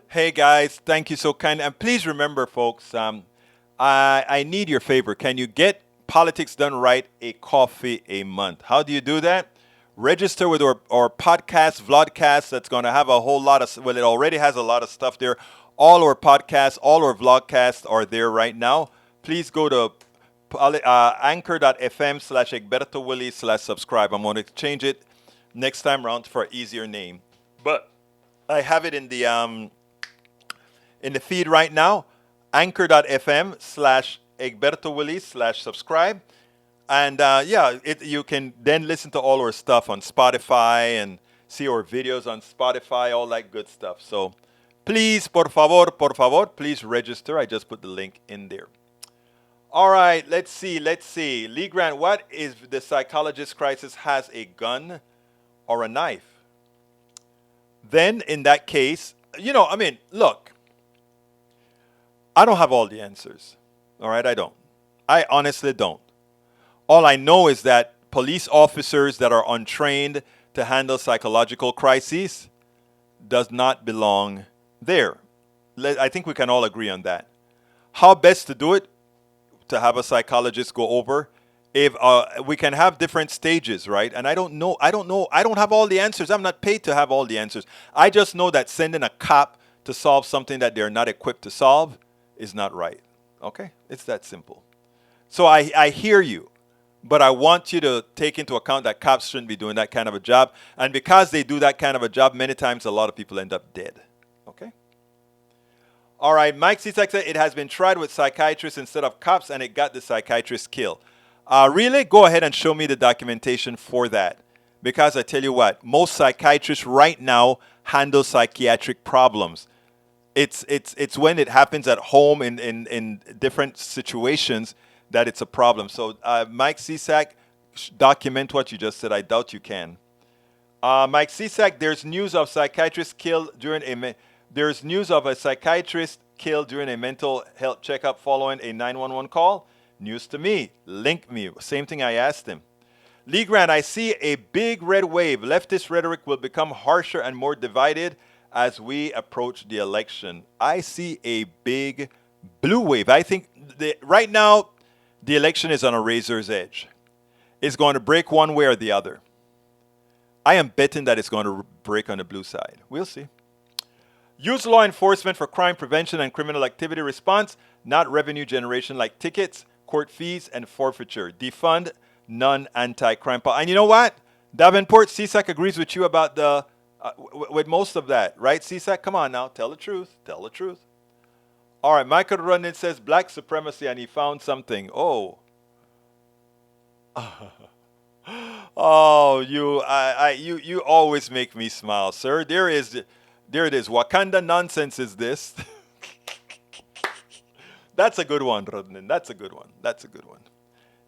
Hey guys, thank you so kind. And please remember, folks, I need your favor. Can you get Politics Done Right a coffee a month? How do you do that? Register with our podcast, vlogcast. That's going to have a whole lot of, well, it already has a lot of stuff there. All our podcasts, all our vlogcasts are there right now. Please go to anchor.fm/EgbertoWillie/subscribe. I'm going to change it next time around for an easier name. But I have it in the feed right now, anchor.fm/EgbertoWillie/subscribe. And you can then listen to all our stuff on Spotify and see our videos on Spotify, all that good stuff. So please, por favor, please register. I just put the link in there. All right, let's see. Lee Grant, what if the psychologist crisis has a gun or a knife? Then in that case, look, I don't have all the answers. All right, I don't. I honestly don't. All I know is that police officers that are untrained to handle psychological crises does not belong there. I think we can all agree on that. How best to do it? To have a psychologist go over. If we can have different stages, right? And I don't know. I don't have all the answers. I'm not paid to have all the answers. I just know that sending a cop to solve something that they're not equipped to solve is not right. Okay? It's that simple. So I hear you, but I want you to take into account that cops shouldn't be doing that kind of a job. And because they do that kind of a job, many times a lot of people end up dead. Okay? All right, Mike Cisak said it has been tried with psychiatrists instead of cops, and it got the psychiatrist killed. Really? Go ahead and show me the documentation for that. Because I tell you what, most psychiatrists right now handle psychiatric problems. It's when it happens at home in different situations that it's a problem. So, Mike Cisak, document what you just said. I doubt you can. Mike Cisak, there's news of a psychiatrist killed during a mental health checkup following a 911 call. News to me. Link me. Same thing I asked him. Lee Grant, I see a big red wave. Leftist rhetoric will become harsher and more divided as we approach the election. I see a big blue wave. I think right now the election is on a razor's edge. It's going to break one way or the other. I am betting that it's going to break on the blue side. We'll see. Use law enforcement for crime prevention and criminal activity response, not revenue generation like tickets, court fees, and forfeiture. Defund non-anti-crime policy. And you know what? Davenport, CSAC agrees with you about with most of that, right? CSAC, come on now. Tell the truth. Tell the truth. All right, Michael Rundin says black supremacy, and he found something. Oh. Oh, you always make me smile, sir. There it is. Wakanda nonsense is this. That's a good one, Rundin. That's a good one.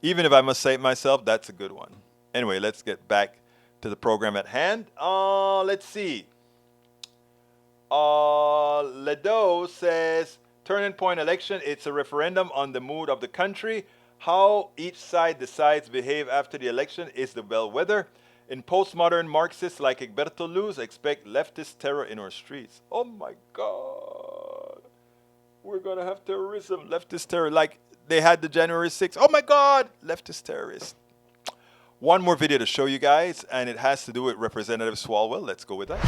Even if I must say it myself, that's a good one. Anyway, let's get back to the program at hand. Let's see. Ledo says, turning point election, it's a referendum on the mood of the country. How each side decides behave after the election is the bellwether. In postmodern Marxists like Egberto Luz, expect leftist terror in our streets. Oh my God. We're going to have terrorism, leftist terror, like they had the January 6th. Oh my God, leftist terrorists. One more video to show you guys, and it has to do with Representative Swalwell. Let's go with that.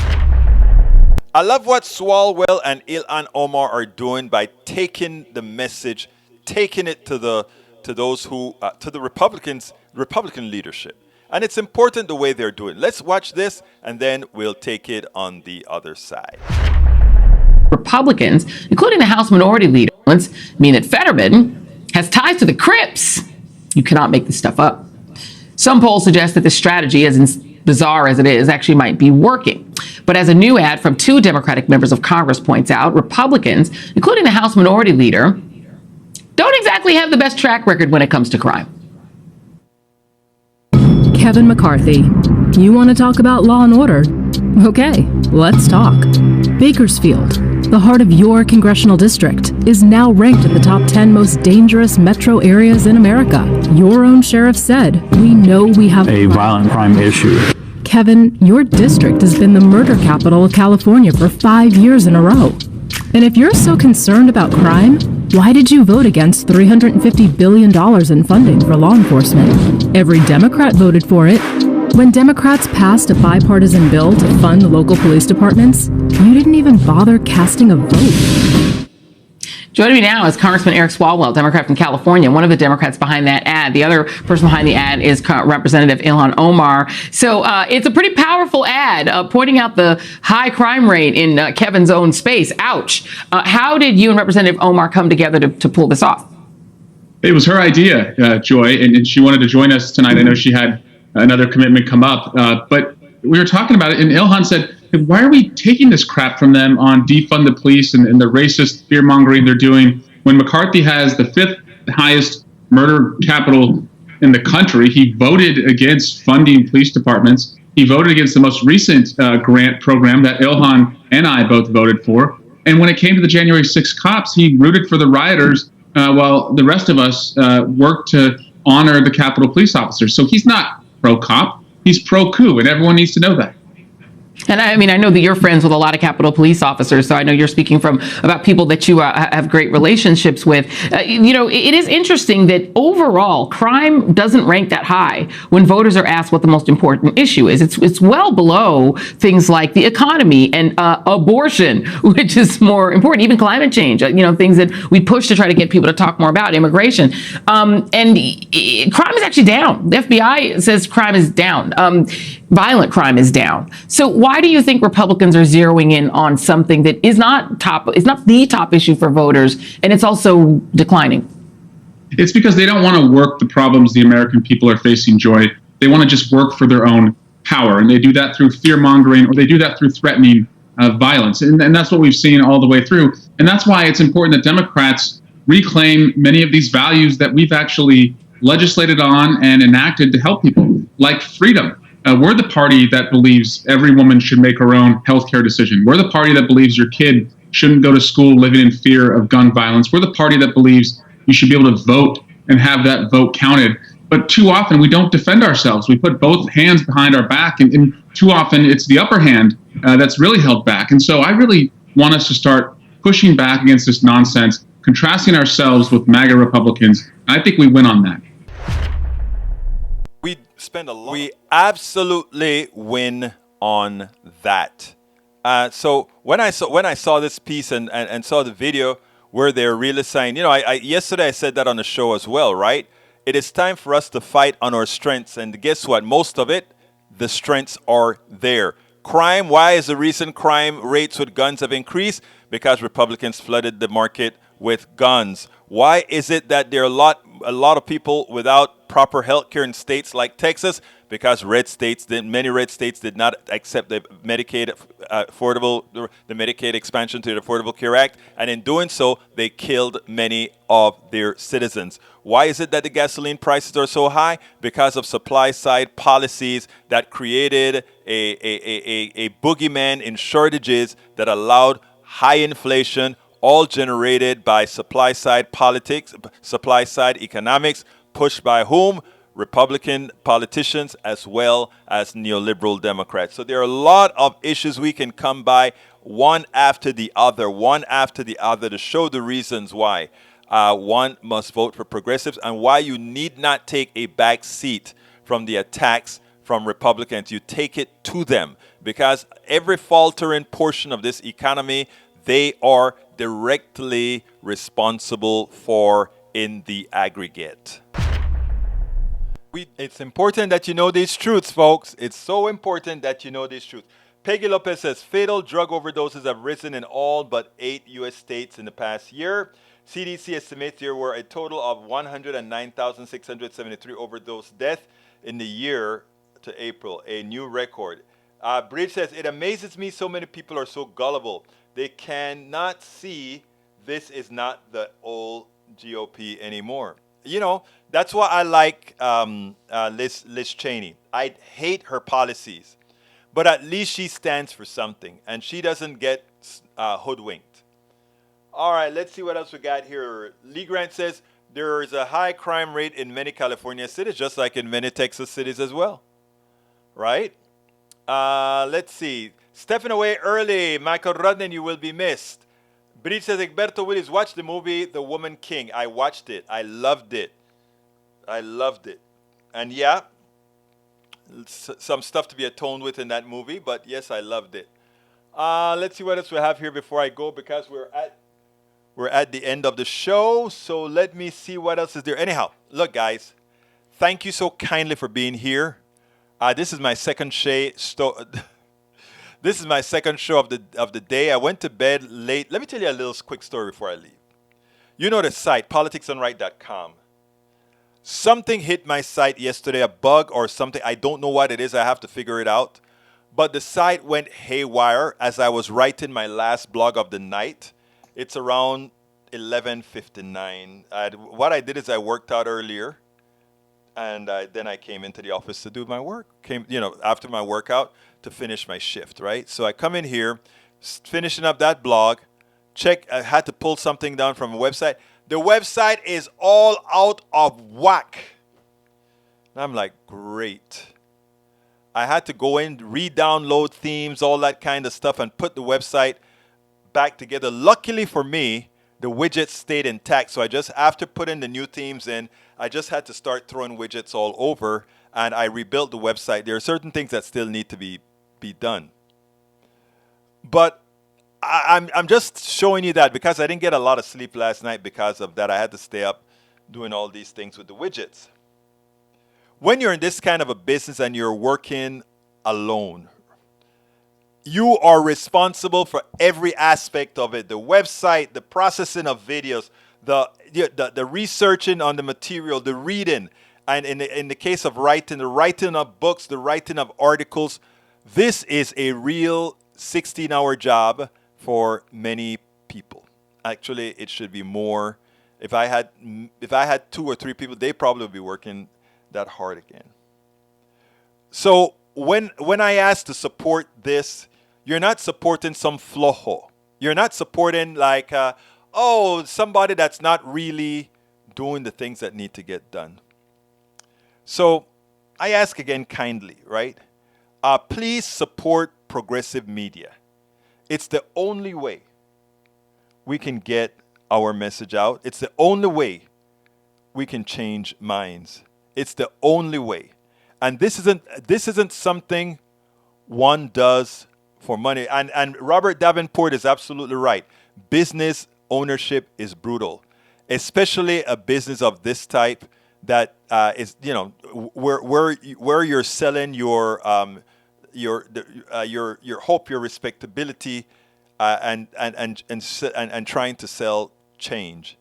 I love what Swalwell and Ilhan Omar are doing by taking the message, taking it to the Republican leadership. And it's important the way they're doing. Let's watch this, and then we'll take it on the other side. Republicans, including the House Minority Leader, mean that Fetterman has ties to the Crips. You cannot make this stuff up. Some polls suggest that this strategy, as bizarre as it is, actually might be working. But as a new ad from two Democratic members of Congress points out, Republicans, including the House Minority Leader, don't exactly have the best track record when it comes to crime. Kevin McCarthy, you want to talk about law and order? Okay, let's talk. Bakersfield, The heart of your congressional district is now ranked in the top 10 most dangerous metro areas in America. Your own sheriff said, "We know we have a violent crime issue." Kevin, your district has been the murder capital of California for 5 years in a row. And if you're so concerned about crime, why did you vote against $350 billion in funding for law enforcement? Every Democrat voted for it. When Democrats passed a bipartisan bill to fund local police departments, you didn't even bother casting a vote. Joining me now is Congressman Eric Swalwell, Democrat from California, one of the Democrats behind that ad. The other person behind the ad is Representative Ilhan Omar. So it's a pretty powerful ad pointing out the high crime rate in Kevin's own space. Ouch. How did you and Representative Omar come together to pull this off? It was her idea, Joy, and she wanted to join us tonight. I know she had another commitment come up, but we were talking about it, and Ilhan said, why are we taking this crap from them on defund the police and the racist fear-mongering they're doing when McCarthy has the 5th highest murder capital in the country? He voted against funding police departments. He voted against the most recent grant program that Ilhan and I both voted for. And when it came to the January 6th cops, he rooted for the rioters while the rest of us worked to honor the Capitol police officers. So he's not pro-cop, he's pro-coup, and everyone needs to know that. And I mean, I know that you're friends with a lot of Capitol police officers, so I know you're speaking about people that you have great relationships with. It is interesting that overall crime doesn't rank that high when voters are asked what the most important issue is. It's well below things like the economy and abortion, which is more important, even climate change, things that we push to try to get people to talk more about, immigration. And crime is actually down. The FBI says crime is down. Violent crime is down. So why do you think Republicans are zeroing in on something that is not the top issue for voters, and it's also declining? It's because they don't want to work the problems the American people are facing, Joy. They want to just work for their own power, and they do that through fear-mongering, or they do that through threatening violence. And that's what we've seen all the way through. And that's why it's important that Democrats reclaim many of these values that we've actually legislated on and enacted to help people, like freedom. We're the party that believes every woman should make her own healthcare decision. We're the party that believes your kid shouldn't go to school living in fear of gun violence. We're the party that believes you should be able to vote and have that vote counted. But too often we don't defend ourselves. We put both hands behind our back, and too often it's the upper hand that's really held back. And so I really want us to start pushing back against this nonsense, contrasting ourselves with MAGA Republicans. I think we win on that. We absolutely win on that. So when I saw this piece and saw the video where they're really saying, yesterday I said that on the show as well, right? It is time for us to fight on our strengths, and guess what? Most of it, the strengths are there. Crime. Why is the reason crime rates with guns have increased? Because Republicans flooded the market with guns. Why is it that there are a lot of people without proper health care in states like Texas? Because many red states did not accept the Medicaid the Medicaid expansion to the Affordable Care Act, and in doing so, they killed many of their citizens. Why is it that the gasoline prices are so high? Because of supply side policies that created a boogeyman in shortages that allowed high inflation, all generated by supply side politics, supply side economics, pushed by whom? Republican politicians as well as neoliberal Democrats. So there are a lot of issues we can come by one after the other to show the reasons why one must vote for progressives and why you need not take a back seat from the attacks from Republicans. You take it to them, because every faltering portion of this economy, they are directly responsible for in the aggregate. It's important that you know these truths, folks. It's so important that you know these truths. Peggy Lopez says, fatal drug overdoses have risen in all but 8 U.S. states in the past year. CDC estimates there were a total of 109,673 overdose deaths in the year to April, a new record. Bridge says, it amazes me so many people are so gullible. They cannot see this is not the old GOP anymore. That's why I like Liz Cheney. I hate her policies, but at least she stands for something, and she doesn't get hoodwinked. All right, let's see what else we got here. Lee Grant says there is a high crime rate in many California cities, just like in many Texas cities as well. Right? Let's see. Stepping away early, Michael Rudnin, you will be missed. Bridge says, Egberto Willis, watch the movie The Woman King. I watched it. I loved it. I loved it. And yeah, some stuff to be atoned with in that movie, but yes, I loved it. Let's see what else we have here before I go, because we're at the end of the show. So let me see what else is there. Anyhow, look, guys, thank you so kindly for being here. This is my second This is my second show of the day. I went to bed late. Let me tell you a little quick story before I leave. You know the site, politicsdoneright.com. Something hit my site yesterday, a bug or something. I don't know what it is. I have to figure it out. But the site went haywire as I was writing my last blog of the night. It's around 11:59. What I did is I worked out earlier, and then I came into the office to do my work. After my workout to finish my shift, right? So I come in here, finishing up that blog. I had to pull something down from a website. The website is all out of whack. And I'm like, great. I had to go in, re-download themes, all that kind of stuff, and put the website back together. Luckily for me, the widgets stayed intact. So after putting the new themes in, I just had to start throwing widgets all over, and I rebuilt the website. There are certain things that still need to be done. But I'm just showing you that because I didn't get a lot of sleep last night because of that. I had to stay up doing all these things with the widgets. When you're in this kind of a business and you're working alone, you are responsible for every aspect of it. The website, the processing of videos, the researching on the material, the reading, and in the case of writing, the writing of books, the writing of articles. This is a real 16-hour job for many people. Actually, it should be more. If I had 2 or 3 people, they probably would be working that hard again. So when I ask to support this, you're not supporting some flojo. You're not supporting like, somebody that's not really doing the things that need to get done. So I ask again kindly, right? Please support progressive media. It's the only way we can get our message out. It's the only way we can change minds. It's the only way. And this isn't something one does for money. And Robert Davenport is absolutely right. Business ownership is brutal, especially a business of this type that is, where you're selling your hope, your respectability, and trying to sell change.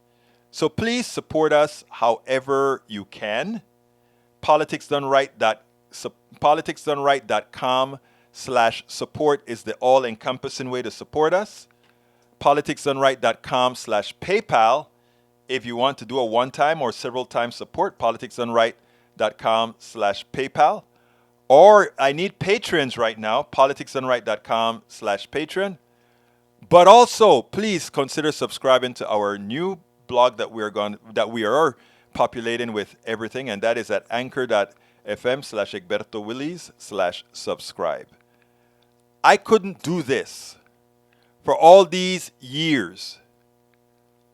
So please support us however you can. politicsdoneright.com/support is the all-encompassing way to support us. politicsdoneright.com/PayPal if you want to do a one-time or several times support. politicsdoneright.com/PayPal. Or I need patrons right now, politicsdoneright.com/Patreon. But also, please consider subscribing to our new blog that we are populating with everything, and that is at anchor.fm/EgbertoWillies/subscribe. I couldn't do this for all these years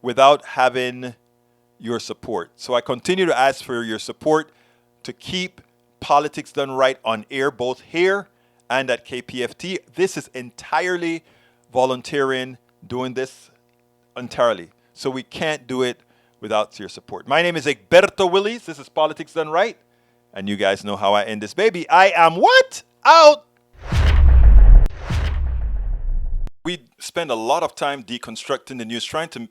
without having your support. So I continue to ask for your support to keep Politics Done Right on air, both here and at KPFT. This is entirely volunteering, doing this entirely. So we can't do it without your support. My name is Egberto Willies. This is Politics Done Right. And you guys know how I end this baby. I am what? Out! We spend a lot of time deconstructing the news, trying to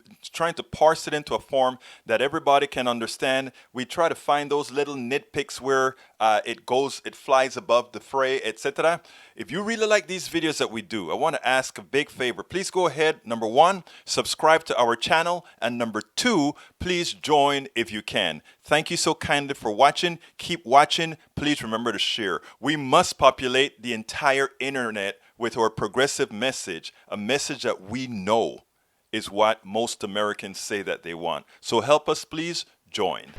parse it into a form that everybody can understand. We try to find those little nitpicks where it flies above the fray, etc. If you really like these videos that we do, I want to ask a big favor. Please go ahead, number 1, subscribe to our channel, and number 2, please join if you can. Thank you so kindly for watching. Keep watching. Please remember to share. We must populate the entire internet with our progressive message, a message that we know is what most Americans say that they want. So help us, please join.